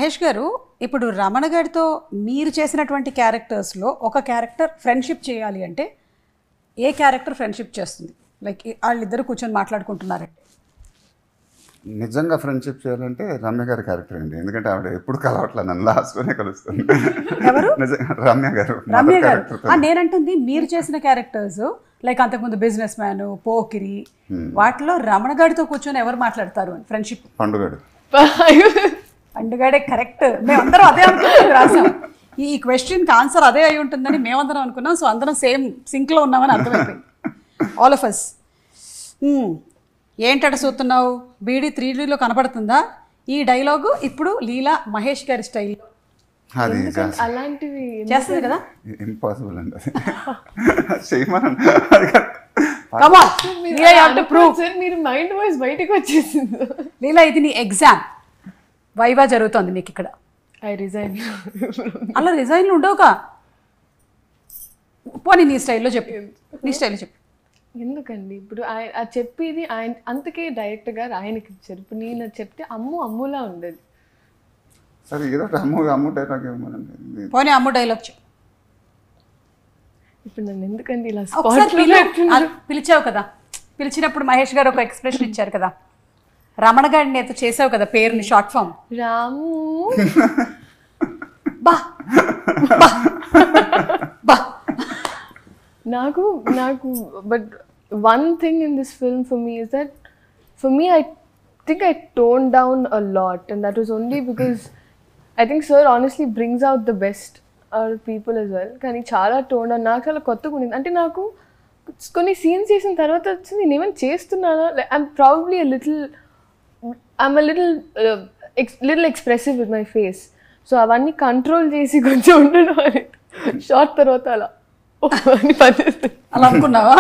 మహేష్ గారు, ఇప్పుడు రమణ గారితో మీరు చేసినటువంటి క్యారెక్టర్స్లో ఒక క్యారెక్టర్ ఫ్రెండ్షిప్ చేయాలి అంటే ఏ క్యారెక్టర్ ఫ్రెండ్షిప్ చేస్తుంది? లైక్ వాళ్ళిద్దరు కూర్చొని మాట్లాడుకుంటున్నారంటే నిజంగా ఫ్రెండ్షిప్ చేయాలంటే రమ్య గారి క్యారెక్టర్ అండి. ఎందుకంటే ఆవిడ ఎప్పుడు కలవట్లే, నన్ను లాస్ట్లోనే కలుస్తుంది. ఎవరు? రమ్య గారు. రమ్య గారు. నేనంటుంది మీరు చేసిన క్యారెక్టర్స్ లైక్ అంతకుముందు బిజినెస్ మ్యాన్, పోకిరి, వాటిలో రమణ గారితో కూర్చొని ఎవరు మాట్లాడతారు అని ఫ్రెండ్షిప్? పండుగాడు. పండుగాడే కరెక్ట్. మేమందరం అదే అనుకున్నాం, రాసాం. ఈ క్వశ్చన్కి ఆన్సర్ అదే అయి ఉంటుందని మేమందరం అనుకున్నాం. సో అందరం సేమ్ సింక్లో ఉన్నామని అర్థమైపోయింది, ఆల్ ఆఫ్ అస్. ఏంటట చూస్తున్నావు, బీడీ 3Dలో కనపడుతుందా? ఈ డైలాగు ఇప్పుడు లీలా మహేష్ గారి స్టైల్లో అలాంటివి చేస్తుంది కదా. ఇంపాసిబుల్ అండి అది. చేయమని మీరు మైండ్ వాయిస్ బయటకు వచ్చేసింది. లీలా, ఇది నీ ఎగ్జామ్, వైవా జరుగుతుంది మీకు ఇక్కడ. I resign. అలా రిజైన్లు ఉండవుగా. పోనీ నీ స్టైల్లో చెప్పు, నీ స్టైల్లో చెప్పు. ఎందుకండి ఇప్పుడు ఆయన చెప్పేది ఆయన అంతకే డైరెక్టర్ గారు ఆయనకి ఇచ్చారు. ఇప్పుడు నేను చెప్తే అమ్ములా ఉండదు. సరే ఏదో అమ్ము డైలాగ్ ఇవ్వమనండి. పోనీ అమ్ము డైలాగ్ చెప్పు. ఇప్పుడు నన్ను ఎందుకండి ఇలా పిలిచావు కదా, పిలిచినప్పుడు మహేష్ గారు ఒక ఎక్స్ప్రెషన్ ఇచ్చారు కదా, రమణ గారిని నేత చేసావు కదా పేరుని షార్ట్ ఫామ్. రాము బా బా బా. నాకు but one thing in this film for me is that for me I think I tone down a lot and that was only because I think sir honestly brings out the best are people as well. కానీ చాలా tone down, నాకు చాలా కొత్తగా ఉండింది. అంటే నాకు కొన్ని scenes చేసిన తర్వాత వచ్చింది నేను ఏమైనా చేస్తున్నానా, I'm probably I'm a little expressive with my face. So అవన్నీ కంట్రోల్ చేసి కొంచెం ఉండడం అని షార్ట్ తర్వాత అలా అని పనిచేస్తుంది. అలా అనుకున్నావా?